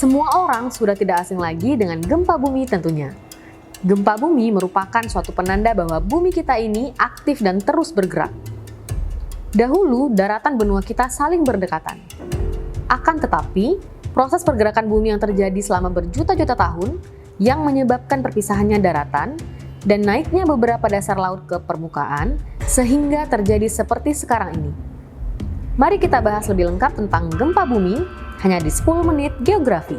Semua orang sudah tidak asing lagi dengan gempa bumi tentunya. Gempa bumi merupakan suatu penanda bahwa bumi kita ini aktif dan terus bergerak. Dahulu, daratan benua kita saling berdekatan. Akan tetapi, proses pergerakan bumi yang terjadi selama berjuta-juta tahun yang menyebabkan perpisahannya daratan dan naiknya beberapa dasar laut ke permukaan sehingga terjadi seperti sekarang ini. Mari kita bahas lebih lengkap tentang gempa bumi hanya di 10 menit geografi.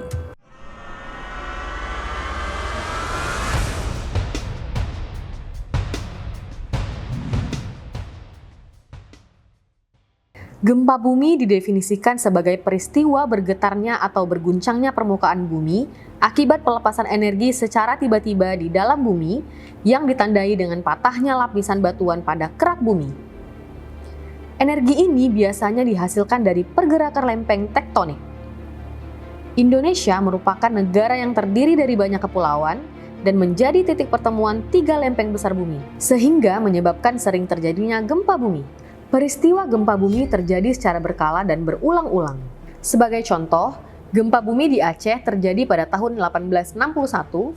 Gempa bumi didefinisikan sebagai peristiwa bergetarnya atau berguncangnya permukaan bumi akibat pelepasan energi secara tiba-tiba di dalam bumi yang ditandai dengan patahnya lapisan batuan pada kerak bumi. Energi ini biasanya dihasilkan dari pergerakan lempeng tektonik. Indonesia merupakan negara yang terdiri dari banyak kepulauan dan menjadi titik pertemuan 3 lempeng besar bumi, sehingga menyebabkan sering terjadinya gempa bumi. Peristiwa gempa bumi terjadi secara berkala dan berulang-ulang. Sebagai contoh, gempa bumi di Aceh terjadi pada tahun 1861,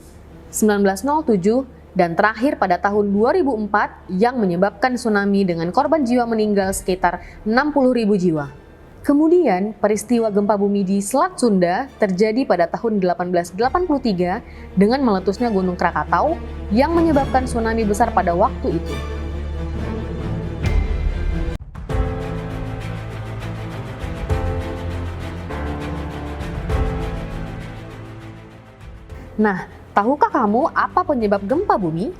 1907, dan terakhir pada tahun 2004 yang menyebabkan tsunami dengan korban jiwa meninggal sekitar 60.000 jiwa. Kemudian, peristiwa gempa bumi di Selat Sunda terjadi pada tahun 1883 dengan meletusnya Gunung Krakatau yang menyebabkan tsunami besar pada waktu itu. Nah, tahukah kamu apa penyebab gempa bumi?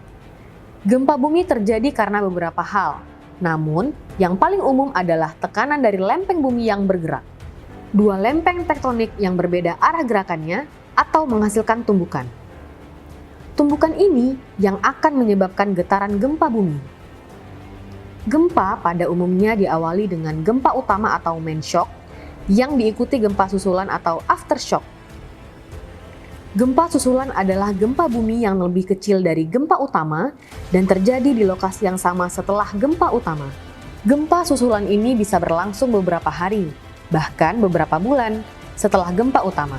Gempa bumi terjadi karena beberapa hal, namun yang paling umum adalah tekanan dari lempeng bumi yang bergerak. 2 lempeng tektonik yang berbeda arah gerakannya atau menghasilkan tumbukan. Tumbukan ini yang akan menyebabkan getaran gempa bumi. Gempa pada umumnya diawali dengan gempa utama atau main shock yang diikuti gempa susulan atau aftershock. Gempa susulan adalah gempa bumi yang lebih kecil dari gempa utama dan terjadi di lokasi yang sama setelah gempa utama. Gempa susulan ini bisa berlangsung beberapa hari, bahkan beberapa bulan setelah gempa utama.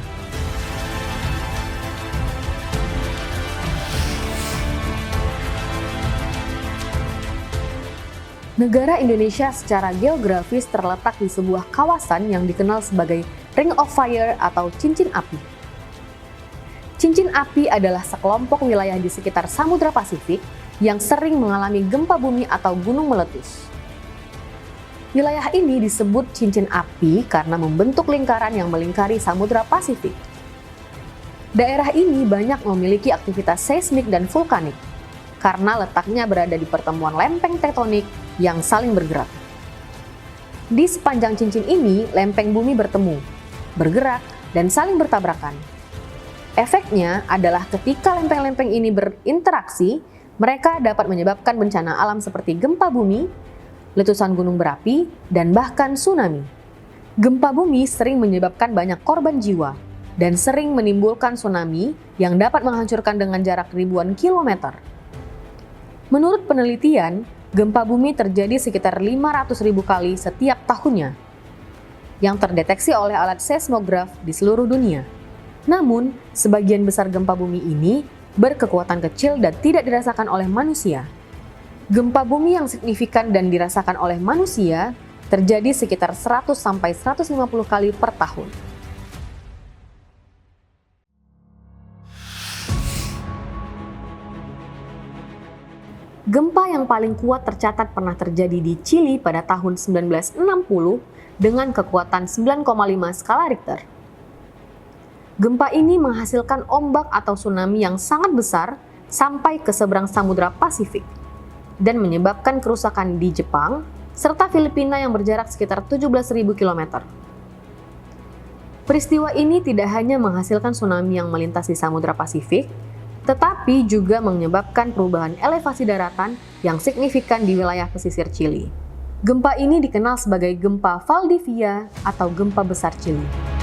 Negara Indonesia secara geografis terletak di sebuah kawasan yang dikenal sebagai Ring of Fire atau cincin api. Cincin api adalah sekelompok wilayah di sekitar Samudra Pasifik yang sering mengalami gempa bumi atau gunung meletus. Wilayah ini disebut cincin api karena membentuk lingkaran yang melingkari Samudra Pasifik. Daerah ini banyak memiliki aktivitas seismik dan vulkanik karena letaknya berada di pertemuan lempeng tektonik yang saling bergerak. Di sepanjang cincin ini, lempeng bumi bertemu, bergerak, dan saling bertabrakan. Efeknya adalah ketika lempeng-lempeng ini berinteraksi, mereka dapat menyebabkan bencana alam seperti gempa bumi, letusan gunung berapi, dan bahkan tsunami. Gempa bumi sering menyebabkan banyak korban jiwa dan sering menimbulkan tsunami yang dapat menghancurkan dengan jarak ribuan kilometer. Menurut penelitian, gempa bumi terjadi sekitar 500.000 kali setiap tahunnya yang terdeteksi oleh alat seismograf di seluruh dunia. Namun, sebagian besar gempa bumi ini berkekuatan kecil dan tidak dirasakan oleh manusia. Gempa bumi yang signifikan dan dirasakan oleh manusia terjadi sekitar 100-150 kali per tahun. Gempa yang paling kuat tercatat pernah terjadi di Chili pada tahun 1960 dengan kekuatan 9,5 skala Richter. Gempa ini menghasilkan ombak atau tsunami yang sangat besar sampai ke seberang Samudra Pasifik dan menyebabkan kerusakan di Jepang serta Filipina yang berjarak sekitar 17.000 km. Peristiwa ini tidak hanya menghasilkan tsunami yang melintasi Samudra Pasifik, tetapi juga menyebabkan perubahan elevasi daratan yang signifikan di wilayah pesisir Chili. Gempa ini dikenal sebagai gempa Valdivia atau gempa besar Chili.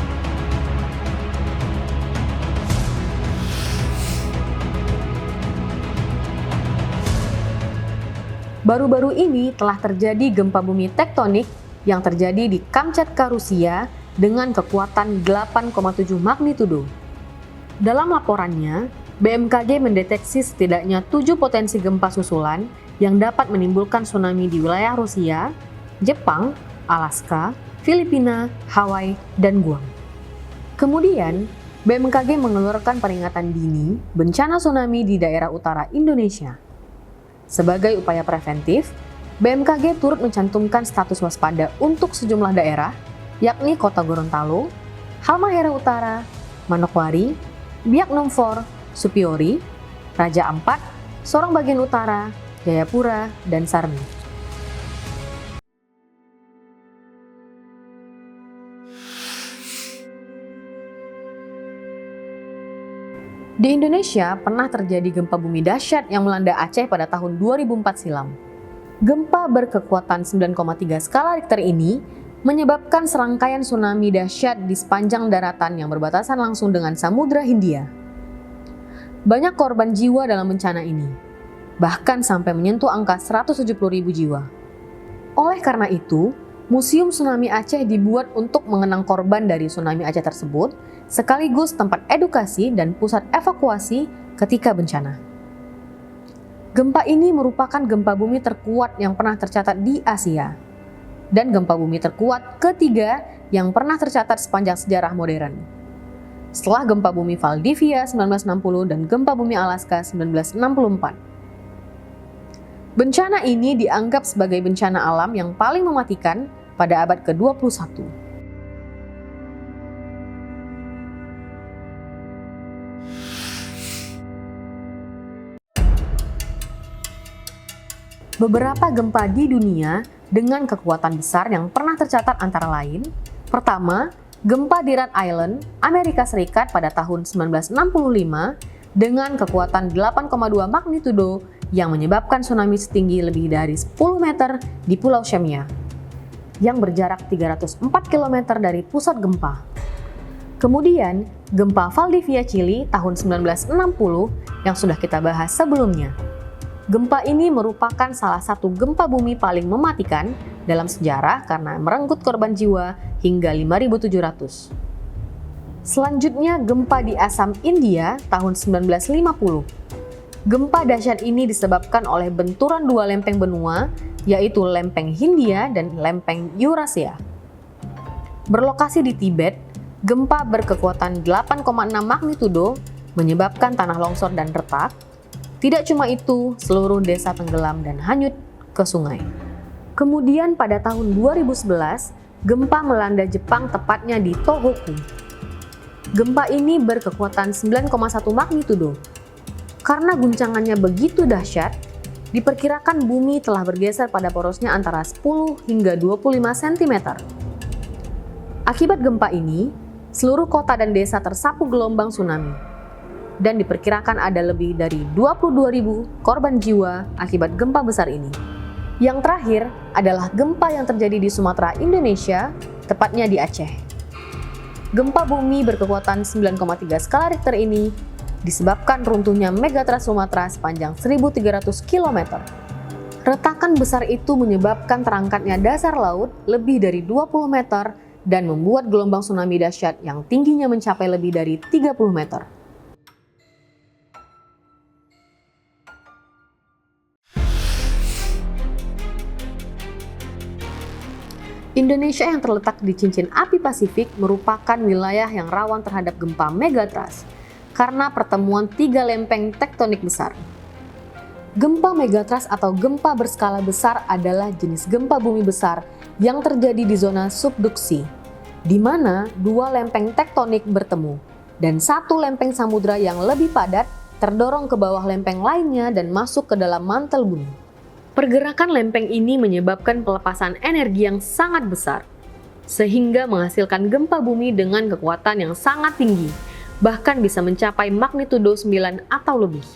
Baru-baru ini telah terjadi gempa bumi tektonik yang terjadi di Kamchatka, Rusia dengan kekuatan 8,7 magnitudo. Dalam laporannya, BMKG mendeteksi setidaknya 7 potensi gempa susulan yang dapat menimbulkan tsunami di wilayah Rusia, Jepang, Alaska, Filipina, Hawaii, dan Guam. Kemudian, BMKG mengeluarkan peringatan dini bencana tsunami di daerah utara Indonesia. Sebagai upaya preventif, BMKG turut mencantumkan status waspada untuk sejumlah daerah, yakni Kota Gorontalo, Halmahera Utara, Manokwari, Biak Numfor, Supiori, Raja Ampat, Sorong bagian utara, Jayapura, dan Sarmi. Di Indonesia pernah terjadi gempa bumi dahsyat yang melanda Aceh pada tahun 2004 silam. Gempa berkekuatan 9,3 skala Richter ini menyebabkan serangkaian tsunami dahsyat di sepanjang daratan yang berbatasan langsung dengan Samudra Hindia. Banyak korban jiwa dalam bencana ini, bahkan sampai menyentuh angka 170.000 jiwa. Oleh karena itu, Museum Tsunami Aceh dibuat untuk mengenang korban dari tsunami Aceh tersebut, sekaligus tempat edukasi dan pusat evakuasi ketika bencana. Gempa ini merupakan gempa bumi terkuat yang pernah tercatat di Asia, dan gempa bumi terkuat ketiga yang pernah tercatat sepanjang sejarah modern. Setelah gempa bumi Valdivia 1960 dan gempa bumi Alaska 1964. Bencana ini dianggap sebagai bencana alam yang paling mematikan pada abad ke-21. Beberapa gempa di dunia dengan kekuatan besar yang pernah tercatat antara lain, pertama, gempa di Rhode Island, Amerika Serikat pada tahun 1965 dengan kekuatan 8,2 magnitudo yang menyebabkan tsunami setinggi lebih dari 10 meter di Pulau Shemya, yang berjarak 304 km dari pusat gempa. Kemudian, gempa Valdivia, Chili tahun 1960 yang sudah kita bahas sebelumnya. Gempa ini merupakan salah satu gempa bumi paling mematikan dalam sejarah karena merenggut korban jiwa hingga 5.700. Selanjutnya, gempa di Assam, India tahun 1950. Gempa dahsyat ini disebabkan oleh benturan dua lempeng benua, yaitu lempeng Hindia dan lempeng Eurasia. Berlokasi di Tibet, gempa berkekuatan 8,6 magnitudo menyebabkan tanah longsor dan retak. Tidak cuma itu, seluruh desa tenggelam dan hanyut ke sungai. Kemudian pada tahun 2011, gempa melanda Jepang tepatnya di Tohoku. Gempa ini berkekuatan 9,1 magnitudo. Karena guncangannya begitu dahsyat, diperkirakan bumi telah bergeser pada porosnya antara 10 hingga 25 cm. Akibat gempa ini, seluruh kota dan desa tersapu gelombang tsunami. Dan diperkirakan ada lebih dari 22.000 korban jiwa akibat gempa besar ini. Yang terakhir adalah gempa yang terjadi di Sumatera, Indonesia, tepatnya di Aceh. Gempa bumi berkekuatan 9,3 skala Richter ini disebabkan runtuhnya megatrust Sumatera sepanjang 1.300 km. Retakan besar itu menyebabkan terangkatnya dasar laut lebih dari 20 meter dan membuat gelombang tsunami dahsyat yang tingginya mencapai lebih dari 30 meter. Indonesia yang terletak di cincin api Pasifik merupakan wilayah yang rawan terhadap gempa megatrust karena pertemuan tiga lempeng tektonik besar. Gempa megatrust atau gempa berskala besar adalah jenis gempa bumi besar yang terjadi di zona subduksi, di mana dua lempeng tektonik bertemu dan satu lempeng samudra yang lebih padat terdorong ke bawah lempeng lainnya dan masuk ke dalam mantel bumi. Pergerakan lempeng ini menyebabkan pelepasan energi yang sangat besar, sehingga menghasilkan gempa bumi dengan kekuatan yang sangat tinggi, bahkan bisa mencapai magnitudo 9 atau lebih.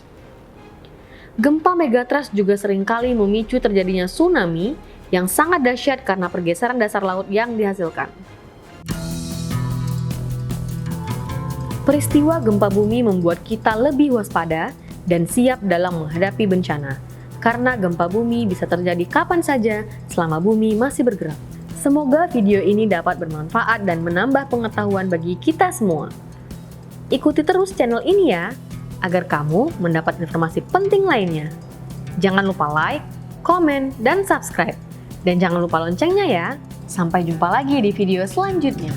Gempa megatrust juga seringkali memicu terjadinya tsunami yang sangat dahsyat karena pergeseran dasar laut yang dihasilkan. Peristiwa gempa bumi membuat kita lebih waspada dan siap dalam menghadapi bencana. Karena gempa bumi bisa terjadi kapan saja selama bumi masih bergerak. Semoga video ini dapat bermanfaat dan menambah pengetahuan bagi kita semua. Ikuti terus channel ini ya, agar kamu mendapat informasi penting lainnya. Jangan lupa like, komen, dan subscribe. Dan jangan lupa loncengnya ya. Sampai jumpa lagi di video selanjutnya.